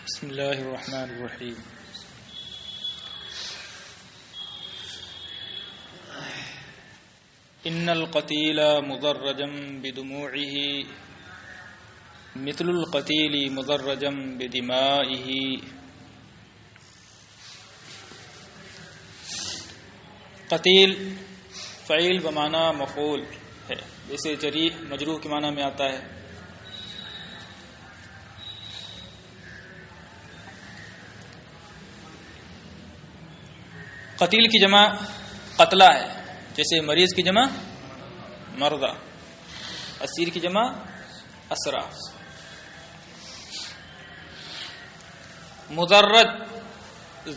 بسم اللہ الرحمن الرحیم. ان القتیل مدرجا بدموعه مثل القتیل مدرجا بدمائه. قتیل فعیل بمعنی مفعول ہے، جیسے جریح مجروح کے معنی میں آتا ہے. قتیل کی جمع قتلہ ہے، جیسے مریض کی جمع مرضى، اسیر کی جمع اسرى. مدرج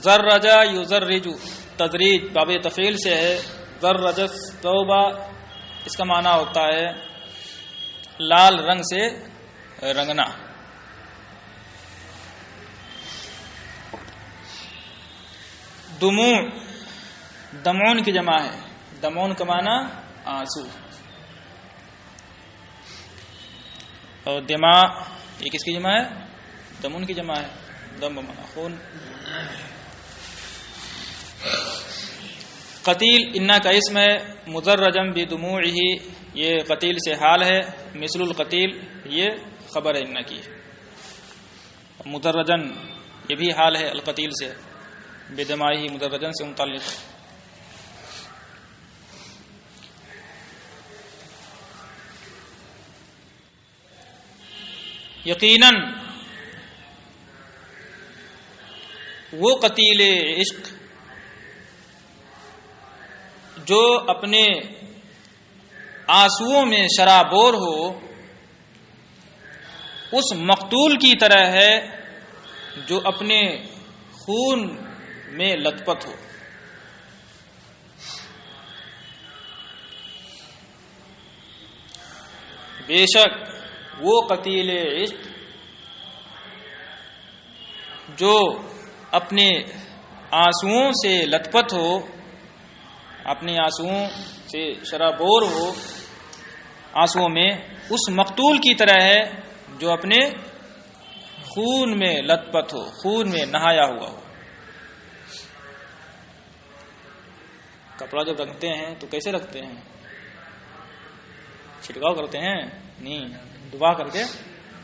زرج یزرج، تدریج باب تفعیل سے ہے. زرج توبہ، اس کا معنی ہوتا ہے لال رنگ سے رنگنا. دموع دمعون کی جمع ہے، دمعون کا معنی آنسو. اور دماء یہ کس کی جمع ہے؟ دمون کی جمع ہے، دم بمعنی خون. قتیل انا کا اسم ہے، مدرجم بدموعہ یہ قتیل سے حال ہے. مثل القتیل یہ خبر ہے انا کی. مدرجن یہ بھی حال ہے القتیل سے، بدمائہ مدرجن سے متعلق. یقیناً وہ قتیل عشق جو اپنے آنسوؤں میں شرابور ہو، اس مقتول کی طرح ہے جو اپنے خون میں لت پت ہو. بے شک وہ قتیل عشق جو اپنے آنسوؤں سے لت پت ہو، اپنے آنسوؤں سے شرابور ہو، آنسوؤں میں، اس مقتول کی طرح ہے جو اپنے خون میں لت پت ہو، خون میں نہایا ہوا ہو. کپڑا جب رکھتے ہیں تو کیسے رکھتے ہیں؟ چھڑکاؤ کرتے ہیں؟ نہیں، دبا کر کے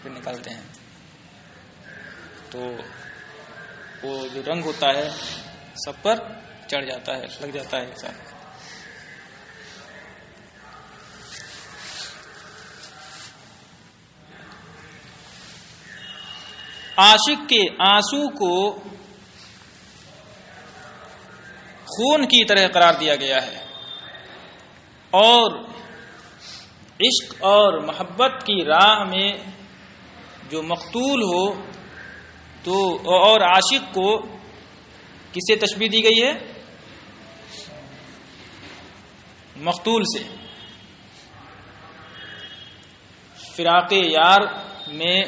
پھر نکالتے ہیں. تو وہ جو رنگ ہوتا ہے سب پر چڑھ جاتا ہے، لگ جاتا ہے ایک ساتھ. عاشق کے آنسو کو خون کی طرح قرار دیا گیا ہے، اور عشق اور محبت کی راہ میں جو مقتول ہو تو اور عاشق کو کسے تشبیہ دی گئی ہے؟ مقتول سے. فراق یار میں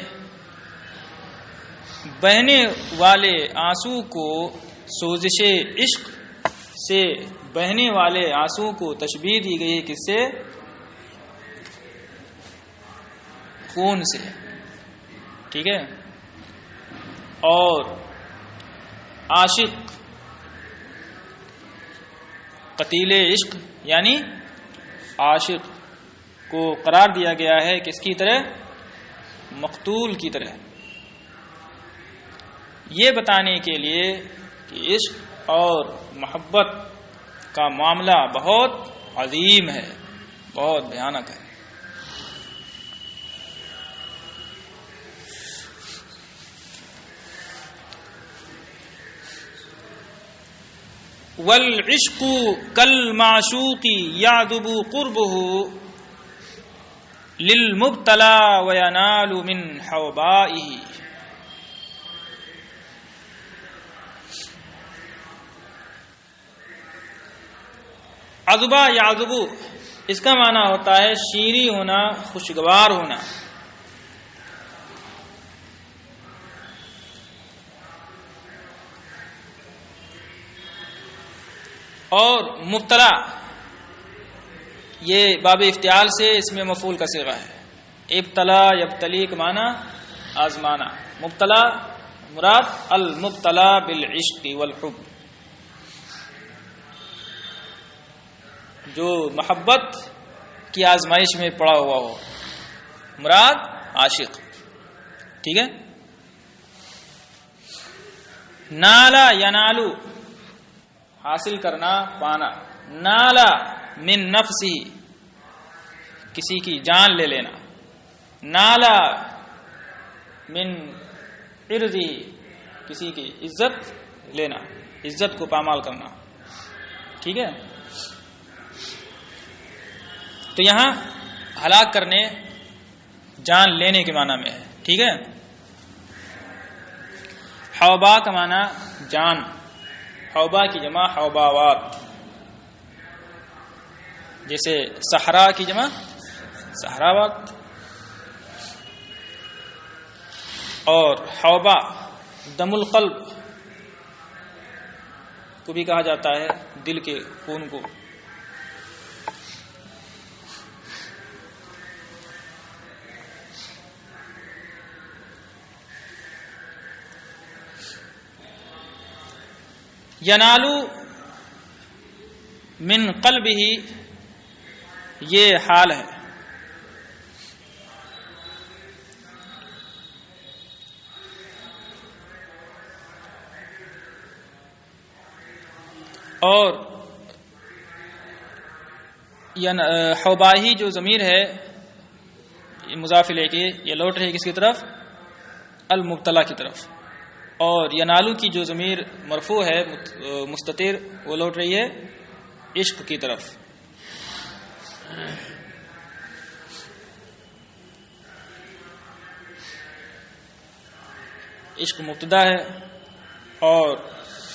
بہنے والے آنسو کو، سوزش عشق سے بہنے والے آنسو کو تشبیہ دی گئی ہے کس سے؟ خون سے. ٹھیک ہے. اور عاشق قتیل عشق یعنی عاشق کو قرار دیا گیا ہے کس کی طرح؟ مقتول کی طرح. یہ بتانے کے لیے کہ عشق اور محبت کا معاملہ بہت عظیم ہے، بہت بھیانک ہے. والعشق کالمعشوق یعذب قربہ للمبتلا وینال من حوبائہ. عذبہ یعذب اس کا معنی ہوتا ہے شیریں ہونا، خوشگوار ہونا. اور مبتلا یہ باب افتعال سے اس میں مفعول کا صیغہ ہے. ابتلا یبتلی کا معنی آزمانا، مبتلا مراد المبتلا بالعشق والحب، جو محبت کی آزمائش میں پڑا ہوا ہو، مراد عاشق. ٹھیک ہے. نالا ینالو حاصل کرنا، پانا. نالا من نفسی کسی کی جان لے لینا. نالا من عرضی کسی کی عزت لینا، عزت کو پامال کرنا. ٹھیک ہے. تو یہاں ہلاک کرنے، جان لینے کے معنی میں ہے. ٹھیک ہے. حوبا کا معنی جان، حوبا کی جمع حوباوات، جیسے صحرا کی جمع صحراوات. اور حوبا دم القلب کو بھی کہا جاتا ہے، دل کے خون کو. ینالو من قلبہ یہ حال ہے. اور حوباہی جو ضمیر ہے مضاف الیہ کے، یہ لوٹ رہی ہے کس کی طرف؟ المبتلا کی طرف. اور ینالو کی جو ضمیر مرفوع ہے مستتر، وہ لوٹ رہی ہے عشق کی طرف. عشق مبتدا ہے اور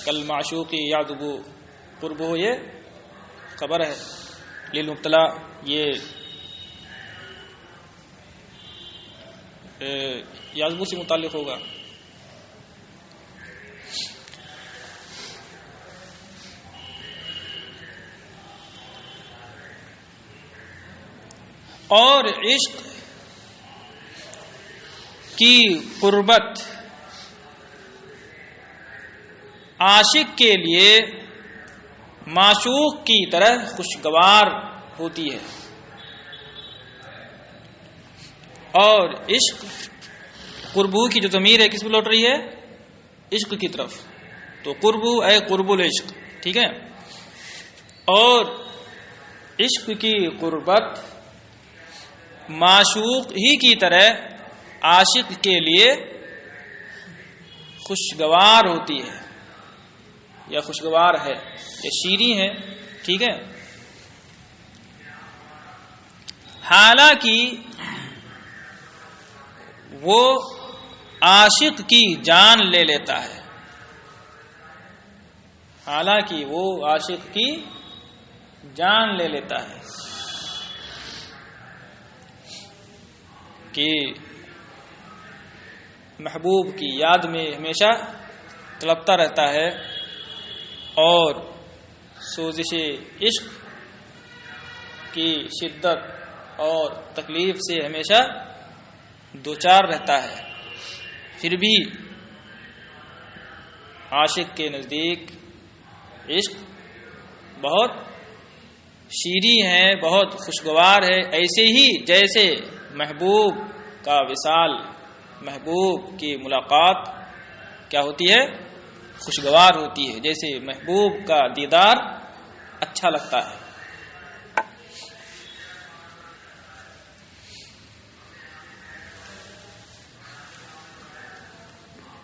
کل معشوقی یعذب قربہ یہ خبر ہے. للمبتلا یہ یعذب سے متعلق ہوگا. اور عشق کی قربت عاشق کے لیے معشوق کی طرح خوشگوار ہوتی ہے. اور عشق قربو کی جو ضمیر ہے کس پہ لوٹ رہی ہے؟ عشق کی طرف. تو قربو اے قرب العشق. ٹھیک ہے. اور عشق کی قربت معشوق ہی کی طرح عاشق کے لیے خوشگوار ہوتی ہے یا خوشگوار ہے یا شیریں ہے. ٹھیک ہے. حالانکہ وہ عاشق کی جان لے لیتا ہے، حالانکہ وہ عاشق کی جان لے لیتا ہے کہ محبوب کی یاد میں ہمیشہ تڑپتا رہتا ہے اور سوزش عشق کی شدت اور تکلیف سے ہمیشہ دوچار رہتا ہے. پھر بھی عاشق کے نزدیک عشق بہت شیریں ہے، بہت خوشگوار ہے، ایسے ہی جیسے محبوب کا وصال، محبوب کی ملاقات کیا ہوتی ہے؟ خوشگوار ہوتی ہے. جیسے محبوب کا دیدار اچھا لگتا ہے.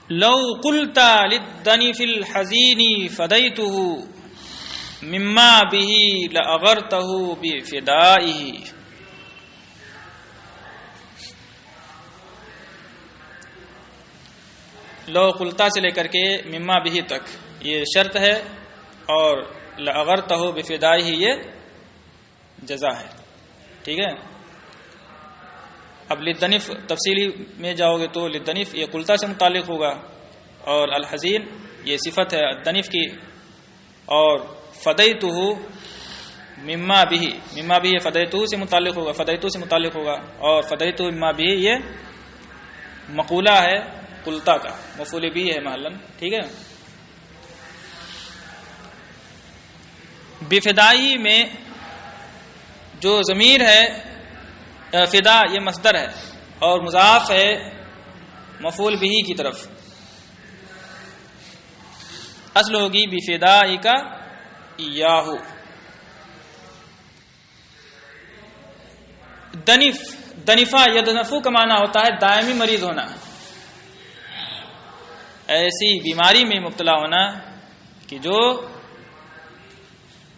لو قلت للدنف الحزین فدیته مما به لاغرته بفدائه. لو قلتا سے لے کر کے مما به تک یہ شرط ہے اور لاغرته بفدائه یہ جزا ہے. ٹھیک ہے. اب للدنف تفصیلی میں جاؤ گے تو للدنف یہ قلتا سے متعلق ہوگا اور الحزین یہ صفت ہے الدنف کی. اور فدیتہ مما به، مما به فدیتہ سے متعلق ہوگا، فدیتہ سے متعلق ہوگا. اور فدیتہ مما به یہ مقولہ ہے قلتا کا مفعول بھی ہے محلن، ٹھیک ہے. بفدائی میں جو ضمیر ہے فدا یہ مصدر ہے اور مضاف ہے مفعول بھی کی طرف. اصل ہوگی بفدائی کا ایاہو. دنفا یدنفو کا معنی ہوتا ہے دائمی مریض ہونا، ایسی بیماری میں مبتلا ہونا کہ جو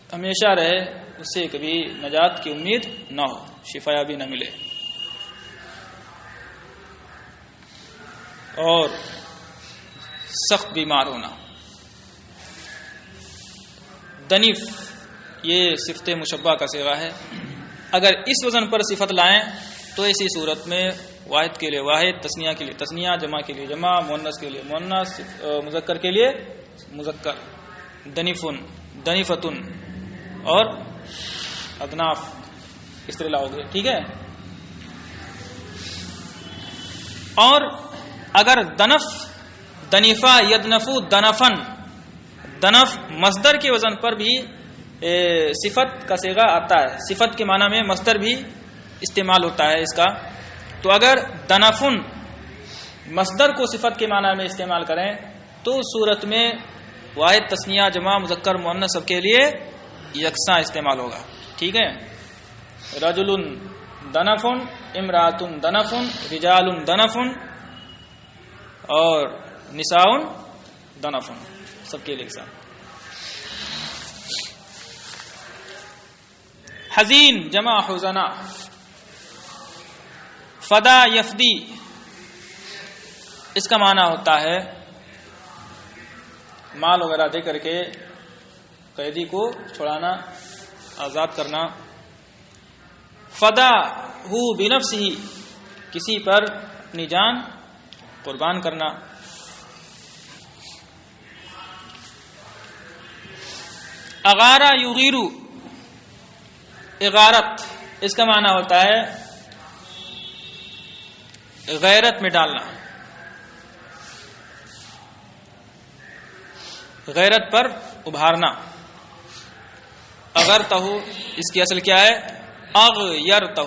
ہمیشہ رہے، اس سے کبھی نجات کی امید نہ ہو، شفایابی نہ ملے. اور سخت بیمار ہونا. دنف یہ صفت مشبہ کا صیغہ ہے. اگر اس وزن پر صفت لائیں تو ایسی صورت میں واحد کے لیے واحد، تثنیہ کے لیے تثنیہ، جمع کے لیے جمع، مؤنث کے لیے مؤنث، مذکر کے لیے مذکر. دنفن، دنفتن اور ادناف اس طرح لاؤ گے، ٹھیک ہے. اور اگر دنف، دنفا یدنفو دنفن، دنف مصدر کے وزن پر بھی صفت کا صیغہ آتا ہے، صفت کے معنی میں مصدر بھی استعمال ہوتا ہے اس کا. تو اگر دنفن مصدر کو صفت کے معنی میں استعمال کریں تو صورت میں واحد، تثنیہ، جمع، مذکر، مؤنث سب کے لیے یکساں استعمال ہوگا، ٹھیک ہے. رجل دنفن، امرأۃ دنفن، رجال دنفن اور نساء دنفن سب کے لیے یکساں. حزین جمع حزنا. فدا یفدی اس کا معنی ہوتا ہے مال وغیرہ دے کر کے قیدی کو چھڑانا، آزاد کرنا. فدا ہو بنفسہ کسی پر اپنی جان قربان کرنا. اغارہ یغیرو، اغارت اس کا معنی ہوتا ہے غیرت میں ڈالنا، غیرت پر ابھارنا. اغرتہ اس کی اصل کیا ہے؟ اغیرتہ.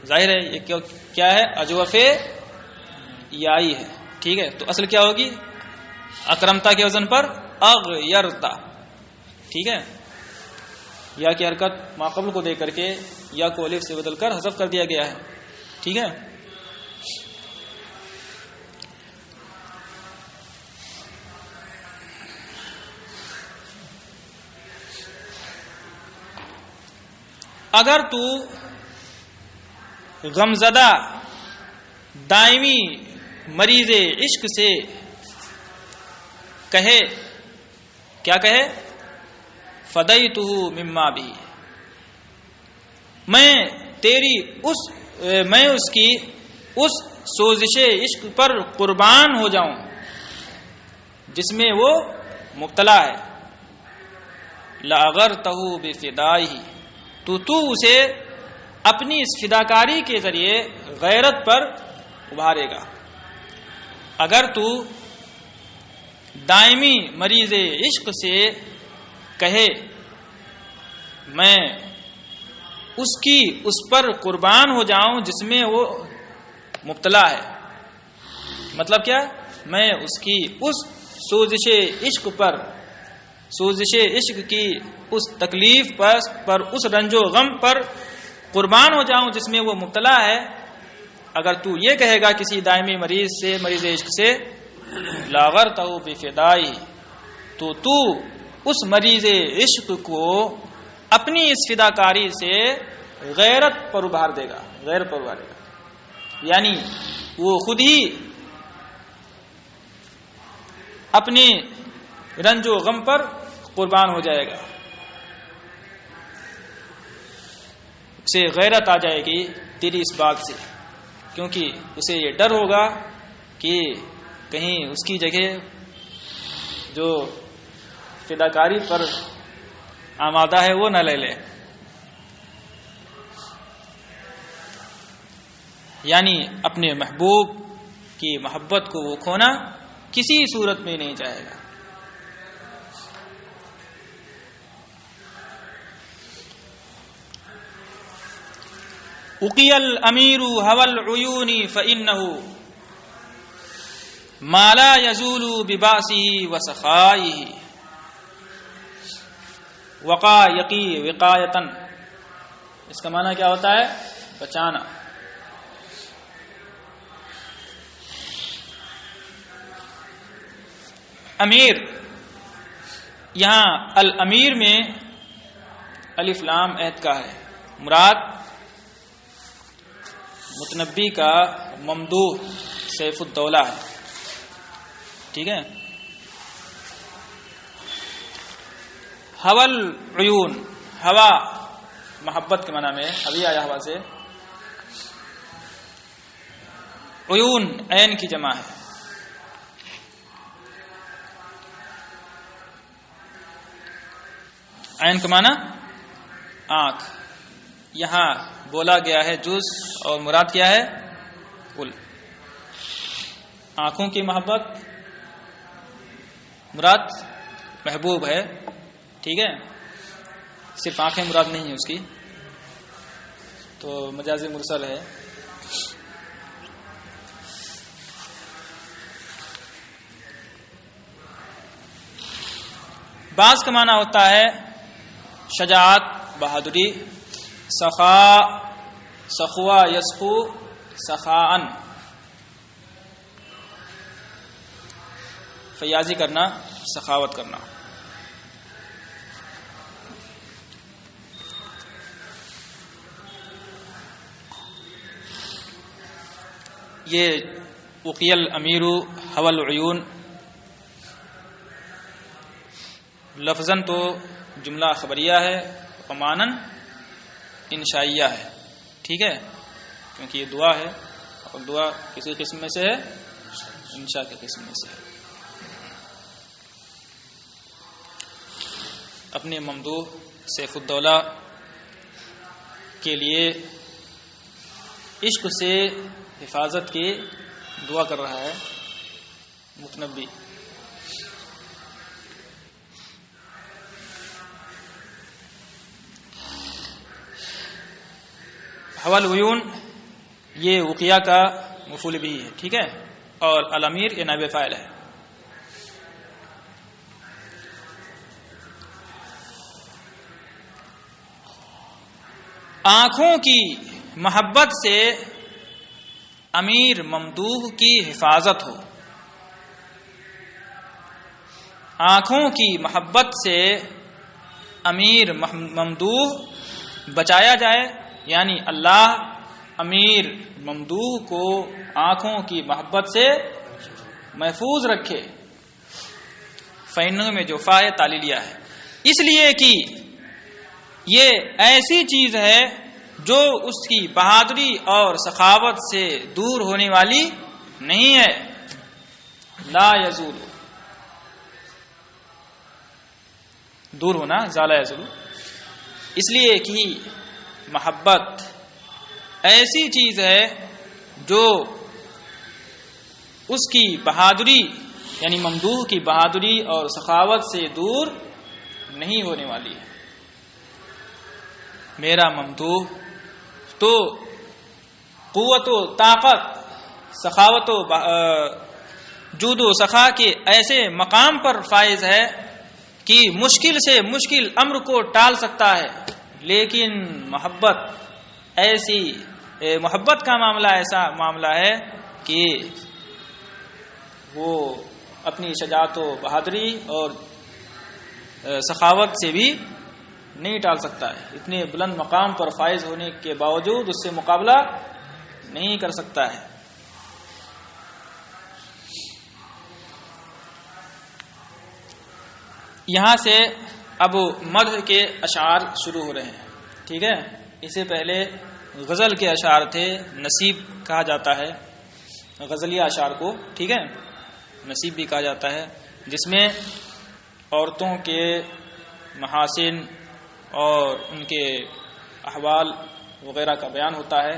ظاہر ہے یہ کیا ہے؟ اجوف یائی ہے، ٹھیک ہے. تو اصل کیا ہوگی؟ اکرمتا کے وزن پر اغیرتا، ٹھیک ہے. یا کی حرکت ما قبل کو دے کر کے یا کو الف سے بدل کر حذف کر دیا گیا ہے، ٹھیک ہے. اگر تو غمزدہ دائمی مریض عشق سے کہے، کیا کہے؟ فدیتہ مما بھی، میں اس کی اس سوزش عشق پر قربان ہو جاؤں جس میں وہ مبتلا ہے. لاغرتہ بفدائہ، تو اسے اپنی اس فداکاری کے ذریعے غیرت پر ابھارے گا. اگر تو دائمی مریض عشق سے کہے میں اس پر قربان ہو جاؤں جس میں وہ مبتلا ہے، مطلب کیا؟ میں اس کی اس سوزش عشق پر، سوزش عشق کی اس تکلیف پر، اس رنج و غم پر قربان ہو جاؤں جس میں وہ مبتلا ہے. اگر تو یہ کہے گا کسی دائمی مریض سے، مریض عشق سے، لاغرتہ بفدائہ، تو اس مریض عشق کو اپنی اس فداکاری سے غیرت پر ابھار دے گا، غیر پر ابھارے گا. یعنی وہ خود ہی اپنے رنج و غم پر قربان ہو جائے گا، اسے غیرت آ جائے گی تیری اس بات سے، کیونکہ اسے یہ ڈر ہوگا کہ کہیں اس کی جگہ جو فداکاری پر آمادہ ہے وہ نہ لے لے. یعنی اپنے محبوب کی محبت کو وہ کھونا کسی صورت میں نہیں چاہے گا. اقی الامیر هوى العیون فانه ما لا يزول بباسه وسخائه. وقا یقی وقایتن، اس کا معنی کیا ہوتا ہے؟ بچانا. امیر، یہاں الامیر میں الف لام عہد کا ہے، مراد متنبی کا ممدوح سیف الدولہ ہے. ٹھیک ہے. حول عیون، ہوا محبت کے معنی میں ابھی آیا ہوا سے، عیون عین کی جمع ہے. عین کا معنی آنکھ. یہاں بولا گیا ہے جز اور مراد کیا ہے؟ کل. آنکھوں کی محبت مراد محبوب ہے. ٹھیک ہے. صرف آنکھیں مراد نہیں ہے اس کی، تو مجازی مرسل ہے. بعض کا معنی ہوتا ہے شجاعت، بہادری. سخا، سخوا یسخو سخاءن، فیاضی کرنا، سخاوت کرنا. یہ اقی الامیر هوى العیون لفظاً تو جملہ خبریہ ہے اور معناً انشائیہ ہے. ٹھیک ہے، کیونکہ یہ دعا ہے اور دعا کسی قسم میں سے ہے؟ انشاء کے قسم میں سے ہے. اپنے ممدوح سیف الدولہ کے لیے عشق سے حفاظت کی دعا کر رہا ہے متنبی. هوى العیون یہ وقیہ کا مفعول بھی ہے. ٹھیک ہے. اور الامیر یہ نائب فاعل ہے. آنکھوں کی محبت سے امیر ممدوح کی حفاظت ہو. آنکھوں کی محبت سے امیر ممدوح بچایا جائے، یعنی اللہ امیر ممدوح کو آنکھوں کی محبت سے محفوظ رکھے. فَإِنَّهُ میں جو فائے تعلیلیہ ہے، اس لیے کہ یہ ایسی چیز ہے جو اس کی بہادری اور سخاوت سے دور ہونے والی نہیں ہے. لا یزول، دور ہونا زالا یزول. اس لیے کہ محبت ایسی چیز ہے جو اس کی بہادری یعنی ممدوح کی بہادری اور سخاوت سے دور نہیں ہونے والی ہے. میرا ممدوح تو قوت و طاقت، سخاوت و جود و سخا کے ایسے مقام پر فائز ہے کہ مشکل سے مشکل امر کو ٹال سکتا ہے. لیکن محبت کا معاملہ ایسا معاملہ ہے کہ وہ اپنی شجاعت و بہادری اور سخاوت سے بھی نہیں ٹال سکتا ہے. اتنے بلند مقام پر فائز ہونے کے باوجود اس سے مقابلہ نہیں کر سکتا ہے. یہاں سے اب مدح کے اشعار شروع ہو رہے ہیں. ٹھیک ہے. اس سے پہلے غزل کے اشعار تھے، نصیب کہا جاتا ہے غزلیہ اشعار کو. ٹھیک ہے. نصیب بھی کہا جاتا ہے، جس میں عورتوں کے محاسن اور ان کے احوال وغیرہ کا بیان ہوتا ہے.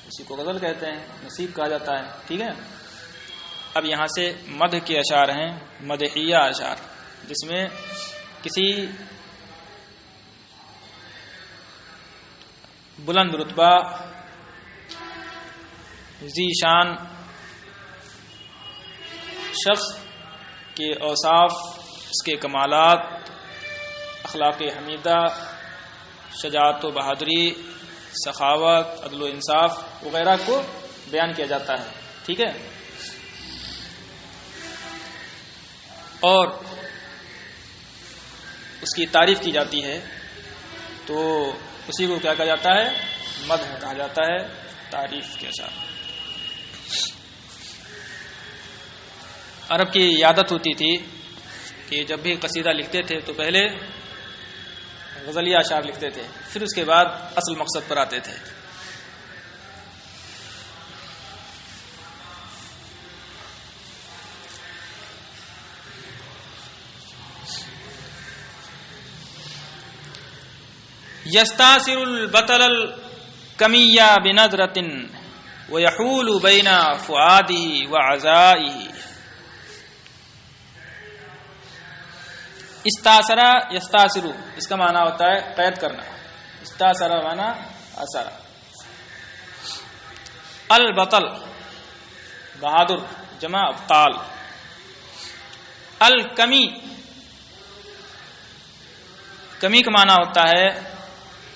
اسی کو غزل کہتے ہیں، نصیب کہا جاتا ہے. ٹھیک ہے. اب یہاں سے مدح کے اشعار ہیں، مدحیہ اشعار، جس میں کسی بلند رتبہ ذی شان شخص کے اوصاف، اس کے کمالات، اخلاق حمیدہ، شجاعت و بہادری، سخاوت، عدل و انصاف وغیرہ کو بیان کیا جاتا ہے، ٹھیک ہے، اور اس کی تعریف کی جاتی ہے، تو اسی کو کیا کہا جاتا ہے؟ مدح کہا جاتا ہے، تعریف کے اشعار۔ عرب کی عادت ہوتی تھی کہ جب بھی قصیدہ لکھتے تھے تو پہلے غزلیہ اشعار لکھتے تھے، پھر اس کے بعد اصل مقصد پر آتے تھے۔ یستاثر البطل الکمیہ بنظرۃ ویحول بین فؤادہ وعزائہ۔ استاثرہ یستاثر، اس کا معنی ہوتا ہے قید کرنا، استاثرہ معنی اثر، البطل بہادر جمع ابطال، الکمی کمی کا معنی ہوتا ہے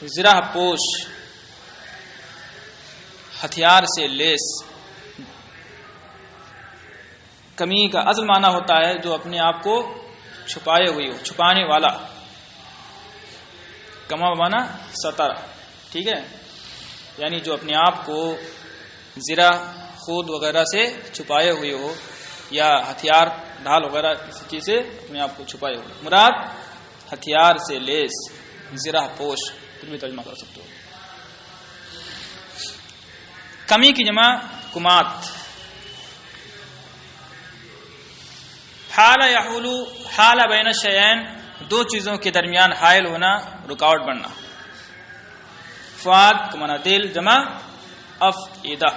زرہ پوش، ہتھیار سے لیس۔ کمی کا اصل معنی ہوتا ہے جو اپنے آپ کو چھپائے ہوئی ہو، چھپانے والا، کما معنی ستر، ٹھیک ہے، یعنی جو اپنے آپ کو زرہ خود وغیرہ سے چھپائے ہوئے ہو، یا ہتھیار ڈھال وغیرہ کسی چیز سے اپنے آپ کو چھپائے ہوئے، مراد ہتھیار سے لیس، زرہ پوش، پھر بھی ترجمہ کر سکتے ہو۔ کمی کی جمع کمات۔ حال یحول، حال بین الشیئین، دو چیزوں کے درمیان حائل ہونا، رکاوٹ بننا۔ فؤاد کا معنی دل جمع افئدہ۔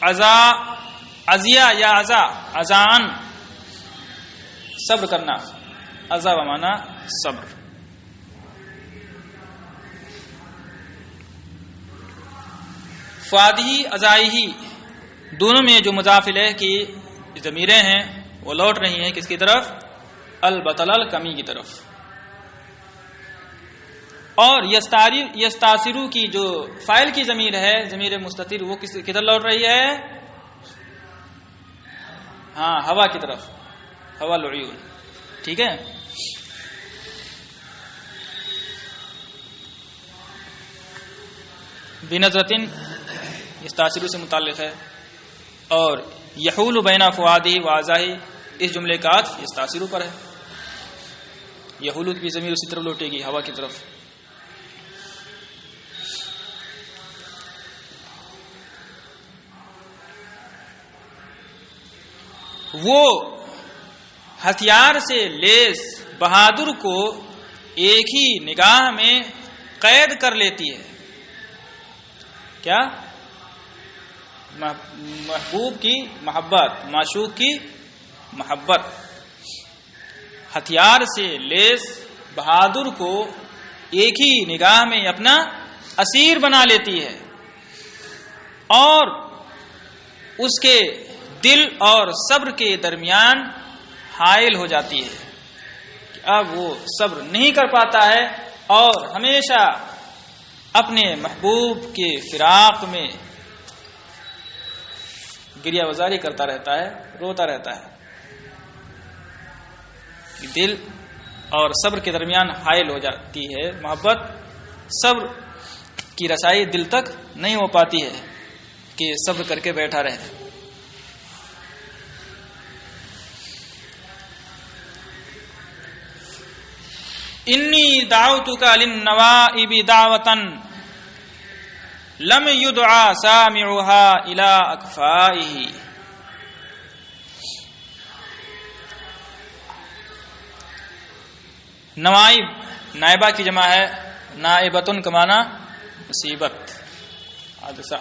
عزا، عزیہ یا عزا، عزان صبر کرنا، عزا بمعنی صبر۔ فؤادہ عزائہ، دونوں میں جو مضاف الیہ کی ضمیریں ہیں وہ لوٹ رہی ہیں کس کی طرف؟ البطل الکمی کی طرف۔ اور یستاثرو کی جو فاعل کی ضمیر ہے، ضمیر مستتر، وہ کدھر لوٹ رہی ہے؟ ہاں، ہوا کی طرف، ہوا العیون، ٹھیک ہے۔ بنظرۃ یستاثرو سے متعلق ہے، اور یحول بین فؤادہ وعزائہ، اس جملے کا عطف یستاثرو پر ہے۔ یحول کی ضمیر اسی طرف لوٹے گی، ہوا کی طرف۔ وہ ہتھیار سے لیس بہادر کو ایک ہی نگاہ میں قید کر لیتی ہے۔ کیا؟ محبوب کی محبت، معشوق کی محبت، ہتھیار سے لیس بہادر کو ایک ہی نگاہ میں اپنا اسیر بنا لیتی ہے، اور اس کے دل اور صبر کے درمیان حائل ہو جاتی ہے کہ اب وہ صبر نہیں کر پاتا ہے اور ہمیشہ اپنے محبوب کے فراق میں گریہ وزاری کرتا رہتا ہے، روتا رہتا ہے۔ دل اور صبر کے درمیان حائل ہو جاتی ہے محبت، صبر کی رسائی دل تک نہیں ہو پاتی ہے کہ صبر کر کے بیٹھا رہے۔ انی دعوتک للنوائب دعوة لم يدعى سامعها الى اکفائه۔ نوائب نائبہ کی جمع ہے، نائبتن کا معنی مصیبت، حادثہ۔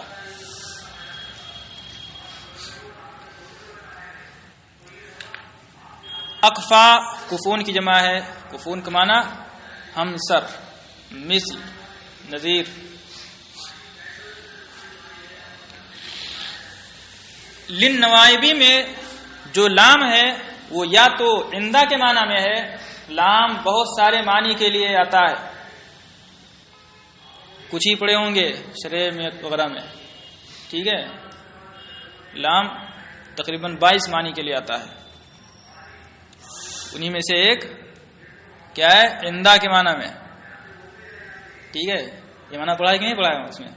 اقفا کفون کی جمع ہے، کفون کا معنی ہمسر، مثل، نظیر. للنوائبی میں جو لام ہے وہ یا تو عندہ کے معنی میں ہے، لام بہت سارے معنی کے لیے آتا ہے، کچھ ہی پڑھے ہوں گے شرح میں وغیرہ میں، ٹھیک ہے. لام تقریباً 22 معنی کے لیے آتا ہے، انہی میں سے ایک کیا ہے؟ عندہ کے معنی میں. ٹھیک ہے، یہ معنی پڑھا ہے کہ نہیں پڑھا ہے اس میں؟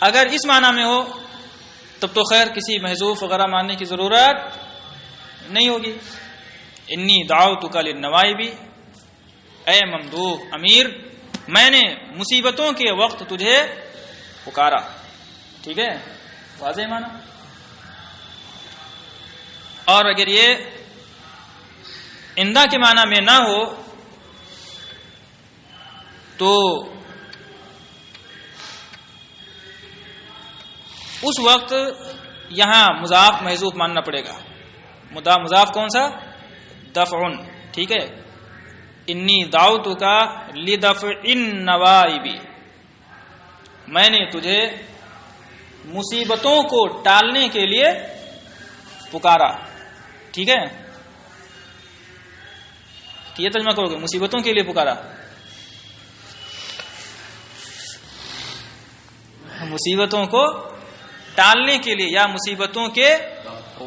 اگر اس معنی میں ہو تب تو خیر کسی محذوف وغیرہ ماننے کی ضرورت نہیں ہوگی. انی دعوتک للنوائبی، اے ممدوح امیر میں نے مصیبتوں کے وقت تجھے پکارا. ٹھیک ہے، واضح معنی. اور اگر یہ عندہ کے معنی میں نہ ہو تو اس وقت یہاں مضاف محذوف ماننا پڑے گا. مضاف کون سا؟ دفعن. ٹھیک ہے، انی دعوتک لدفع النوائب، میں نے تجھے مصیبتوں کو ٹالنے کے لیے پکارا. ٹھیک ہے، یہ ترجمہ کرو گے، مصیبتوں کے لیے پکارا، مصیبتوں کو ٹالنے کے لیے یا مصیبتوں کے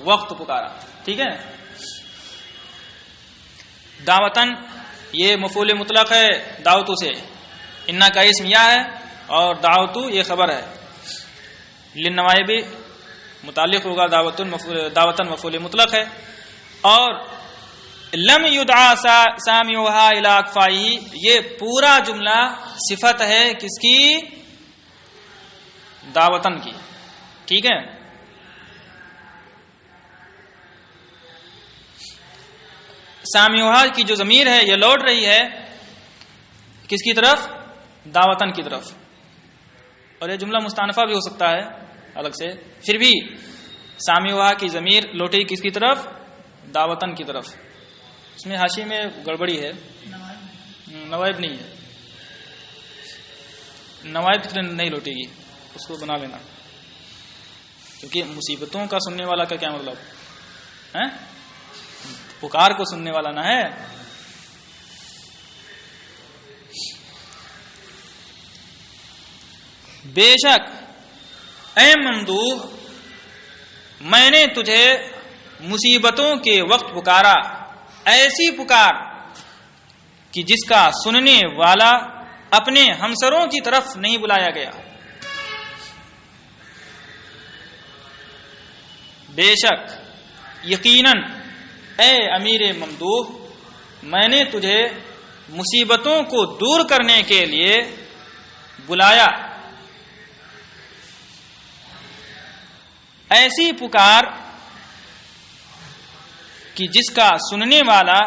وقت پکارا. ٹھیک ہے. دعوتن یہ مفعول مطلق ہے دعوتو سے، انا کا اسم یا ہے اور دعوتو یہ خبر ہے. للنوائب متعلق ہوگا دعوتن مفعول مطلق ہے. اور لم یدعا سامعها الی اکفائه یہ پورا جملہ صفت ہے کس کی؟ دعوتن کی. ٹھیک ہے. سامعها کی جو ضمیر ہے یہ لوٹ رہی ہے کس کی طرف؟ دعوتن کی طرف. اور یہ جملہ مستانفہ بھی ہو سکتا ہے الگ سے، پھر بھی سامعها کی ضمیر لوٹی کس کی طرف؟ دعوتن کی طرف. اس میں حاشیے میں گڑبڑی ہے، نوائب نہیں ہے، نوائب نہیں لوٹے گی، اس کو بنا لینا، کیونکہ مصیبتوں کا سننے والا کا کیا مطلب ہے؟ پکار کو سننے والا نہ ہے. بے شک اے ممدوح میں نے تجھے مصیبتوں کے وقت پکارا، ایسی پکار کہ جس کا سننے والا اپنے ہمسروں کی طرف نہیں بلایا گیا. بے شک یقیناً اے امیر ممدوح میں نے تجھے مصیبتوں کو دور کرنے کے لیے بلایا، ایسی پکار کہ جس کا سننے والا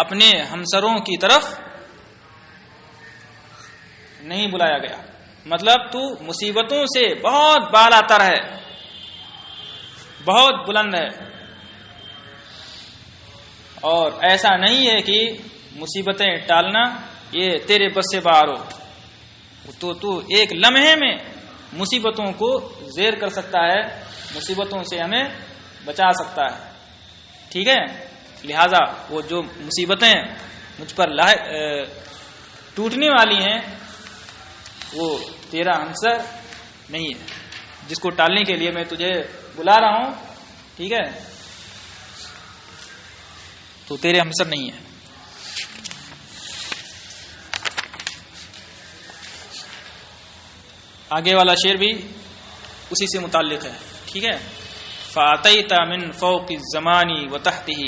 اپنے ہمسروں کی طرف نہیں بلایا گیا. مطلب تو مصیبتوں سے بہت بالا تر ہے، بہت بلند ہے، اور ایسا نہیں ہے کہ مصیبتیں ٹالنا یہ تیرے بس سے باہر ہو. تو ایک لمحے میں مصیبتوں کو زیر کر سکتا ہے، مصیبتوں سے ہمیں بچا سکتا ہے. ٹھیک ہے، لہذا وہ جو مصیبتیں مجھ پر ٹوٹنے والی ہیں وہ تیرا ہمسر نہیں ہے جس کو ٹالنے کے لیے میں تجھے بلا رہا ہوں. ٹھیک ہے، تو تیرے ہمسر نہیں ہے. آگے والا شعر بھی اسی سے متعلق ہے. ٹھیک ہے. فَأَتَيْتَ مِنْ فَوْقِ الزَّمَانِ وَتَحْتِهِ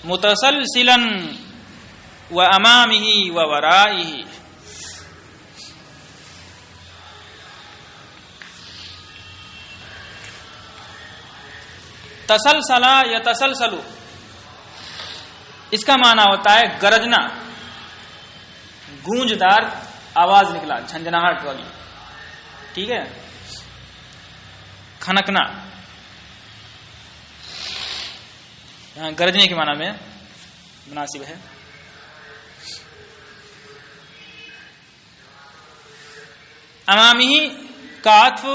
مُتَسَلْسِلًا وَأَمَامِهِ وَوَرَائِهِ. تسلسلا یا تسلسلو اس کا معنی ہوتا ہے گرجنا، گونجدار آواز نکلا جھنجھناہٹ والی، ٹھیک ہے، کھنکنا، یہاں گرجنے کے معنی میں مناسب ہے۔ امامی کا عطف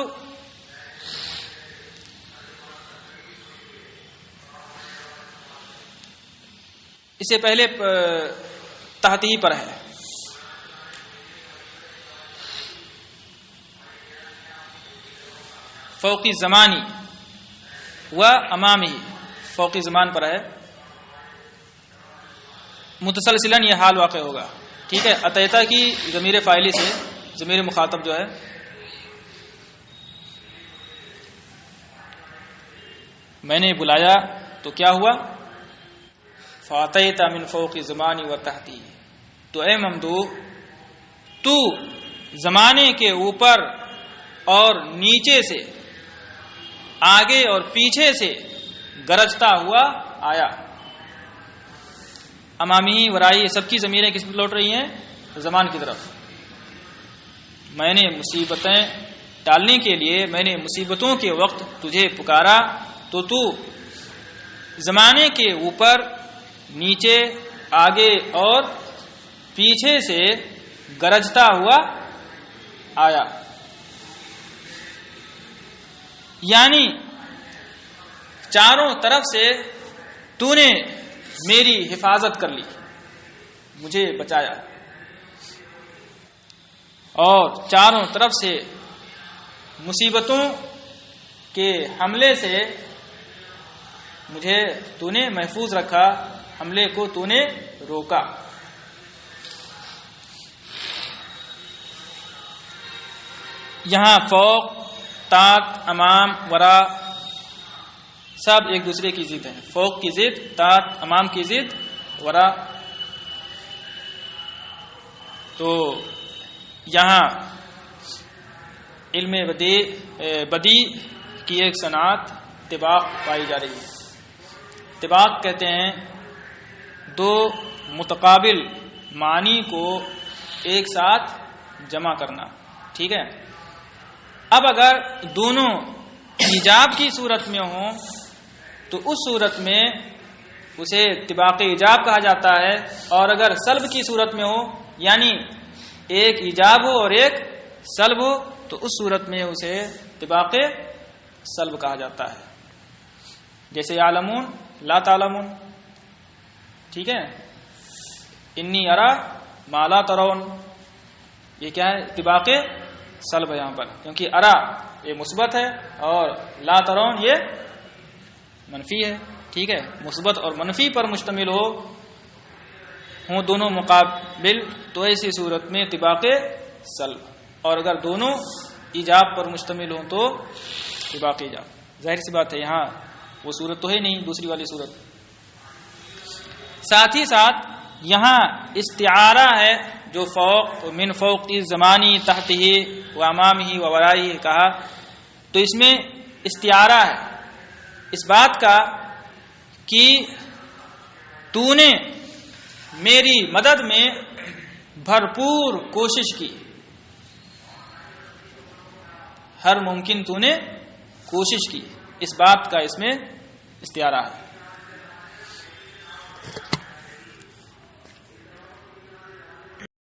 اس سے پہلے تحتی پر ہے، فوقی زمانی و امامی، فوقی زمان پر ہے، متسلسلاً یہ حال واقع ہوگا، ٹھیک ہے۔ اتیتا کی ضمیر فاعلی سے ضمیر مخاطب جو ہے میں نے بلایا تو کیا ہوا، فاتیت من فوق زمانی و تحتی، تو اے ممدوح تو زمانے کے اوپر اور نیچے سے، آگے اور پیچھے سے گرجتا ہوا آیا۔ امامی ورائی یہ سب کی ضمیریں کس پر لوٹ رہی ہیں، زمان کی طرف۔ میں نے مصیبتیں ٹالنے کے لیے، میں نے مصیبتوں کے وقت تجھے پکارا تو تو زمانے کے اوپر، نیچے، آگے اور پیچھے سے گرجتا ہوا آیا، یعنی چاروں طرف سے تو نے میری حفاظت کر لی، مجھے بچایا، اور چاروں طرف سے مصیبتوں کے حملے سے مجھے تو نے محفوظ رکھا، حملے کو تو نے روکا۔ یہاں فوق، تحت، امام، ورا سب ایک دوسرے کی ضد ہیں، فوق کی ضد، تحت، امام کی ضد، ورا۔ تو یہاں علم بدیع کی ایک صنعت طباق پائی جا رہی ہے۔ طباق کہتے ہیں دو متقابل معنی کو ایک ساتھ جمع کرنا، ٹھیک ہے۔ اب اگر دونوں ایجاب کی صورت میں ہوں تو اس صورت میں اسے طباق ایجاب کہا جاتا ہے، اور اگر سلب کی صورت میں ہو، یعنی ایک ایجاب ہو اور ایک سلب ہو، تو اس صورت میں اسے طباق سلب کہا جاتا ہے، جیسے یعلمون لا تعلمون، ٹھیک ہے۔ انی ارا ما لا ترون، یہ کیا ہے، طباق سلب ہے یہاں پر، کیونکہ ارا یہ مثبت ہے اور لا ترون یہ منفی ہے، ٹھیک ہے۔ مثبت اور منفی پر مشتمل ہوں دونوں مقابل تو ایسی صورت میں طباق سلب، اور اگر دونوں ایجاب پر مشتمل ہوں تو طباق ایجاب۔ ظاہر سی بات ہے یہاں وہ صورت تو ہے نہیں، دوسری والی صورت۔ ساتھ ہی ساتھ یہاں استعارہ ہے، جو فوق، من فوق زمانی، تحت ہی و امام ہی و ورائی کہا، تو اس میں استعارہ ہے اس بات کا کہ تو نے میری مدد میں بھرپور کوشش کی، ہر ممکن تو نے کوشش کی، اس بات کا اس میں استعارہ ہے۔